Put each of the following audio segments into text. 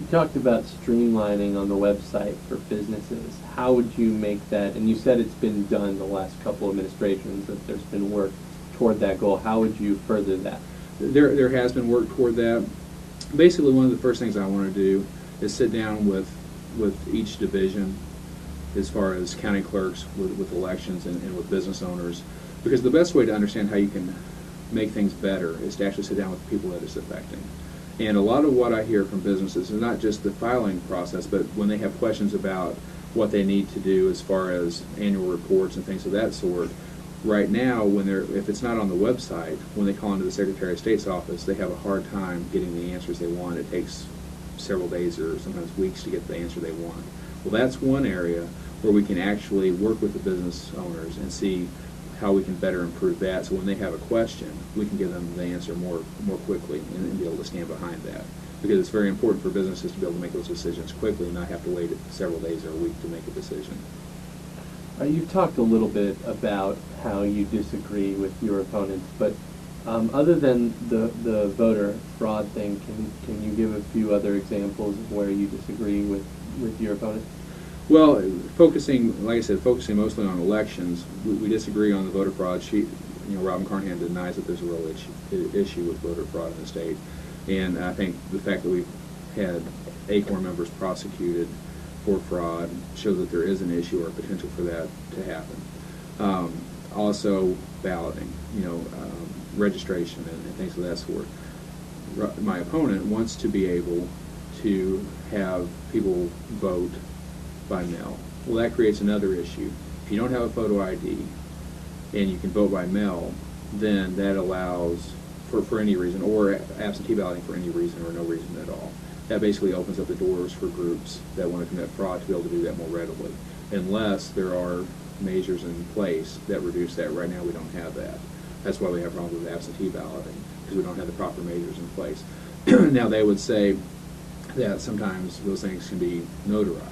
You talked about streamlining on the website for businesses. How would you make that, and you said it's been done the last couple administrations, that there's been work toward that goal. How would you further that? There has been work toward that. Basically, one of the first things I want to do is sit down with each division as far as county clerks, with elections, and with business owners, because the best way to understand how you can make things better is to actually sit down with the people that it's affecting. And a lot of what I hear from businesses is not just the filing process, but when they have questions about what they need to do as far as annual reports and things of that sort. Right now, if it's not on the website, when they call into the Secretary of State's office, they have a hard time getting the answers they want. It takes several days or sometimes weeks to get the answer they want. Well, that's one area where we can actually work with the business owners and see how we can better improve that. So when they have a question, we can give them the answer more quickly and be able to stand behind that. Because it's very important for businesses to be able to make those decisions quickly and not have to wait several days or a week to make a decision. You've talked a little bit about how you disagree with your opponents, but other than the voter fraud thing, can you give a few other examples of where you disagree with your opponents? Well, focusing, like I said, focusing mostly on elections, we disagree on the voter fraud. Robby Carnahan denies that there's a real issue with voter fraud in the state, and I think the fact that we've had ACORN members prosecuted for fraud shows that there is an issue or a potential for that to happen. Also, balloting, registration and things of that sort. My opponent wants to be able to have people vote by mail. Well, that creates another issue. If you don't have a photo ID and you can vote by mail, then that allows, for any reason, or absentee balloting for any reason or no reason at all, that basically opens up the doors for groups that want to commit fraud to be able to do that more readily, unless there are measures in place that reduce that. Right now we don't have that. That's why we have problems with absentee balloting, because we don't have the proper measures in place. Now they would say that sometimes those things can be notarized.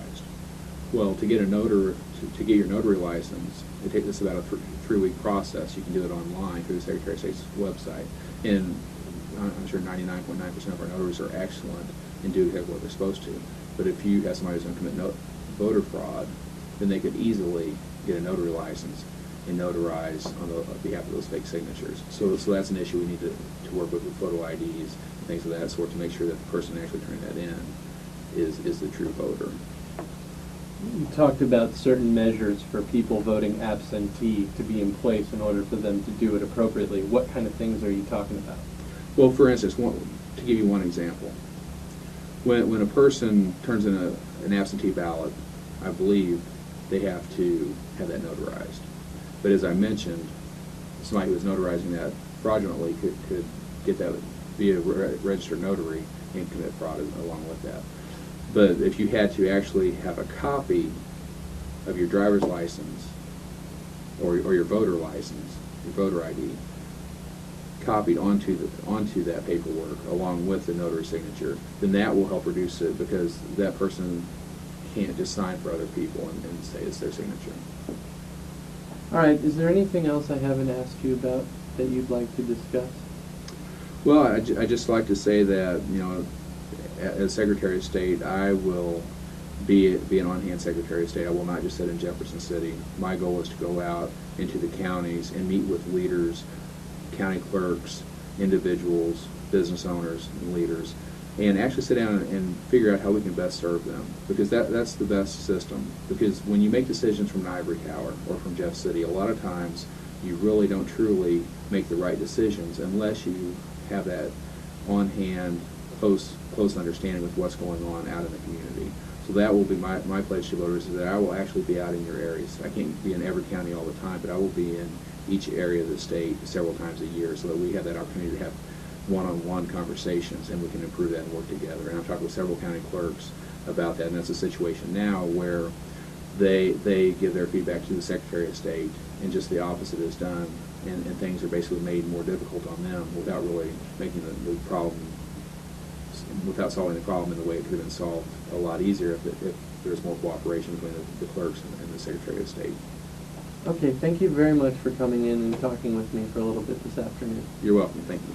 Well, to get to get your notary license, it takes us about a three-week process. You can do it online through the Secretary of State's website, and I'm sure 99.9% of our notaries are excellent and do exactly what they're supposed to. But if you have somebody who's going to commit voter fraud, then they could easily get a notary license and notarize on behalf of those fake signatures. So that's an issue we need to work with photo IDs and things of that sort to make sure that the person actually turning that in is the true voter. You talked about certain measures for people voting absentee to be in place in order for them to do it appropriately. What kind of things are you talking about? Well, for instance, to give you one example, when a person turns in an absentee ballot, I believe they have to have that notarized. But as I mentioned, somebody who was notarizing that fraudulently could get that via registered notary and commit fraud along with that. But if you had to actually have a copy of your driver's license or your voter license, your voter ID, copied onto that paperwork along with the notary signature, then that will help reduce it, because that person can't just sign for other people and say it's their signature. All right. Is there anything else I haven't asked you about that you'd like to discuss? Well, I just like to say that, as Secretary of State, I will be an on-hand Secretary of State. I will not just sit in Jefferson City. My goal is to go out into the counties and meet with leaders, county clerks, individuals, business owners, and leaders, and actually sit down and figure out how we can best serve them, because that's the best system. Because when you make decisions from an ivory tower or from Jeff City, a lot of times you really don't truly make the right decisions unless you have that on-hand, close understanding with what's going on out in the community. So that will be my pledge to voters, is that I will actually be out in your areas. I can't be in every county all the time, but I will be in each area of the state several times a year, so that we have that opportunity to have one-on-one conversations and we can improve that and work together. And I've talked with several county clerks about that, and that's a situation now where they give their feedback to the Secretary of State, and just the opposite is done, and things are basically made more difficult on them without really making the problem, without solving the problem in the way it could have been solved a lot easier if there's more cooperation between the clerks and the Secretary of State. Okay, thank you very much for coming in and talking with me for a little bit this afternoon. You're welcome. Thank you.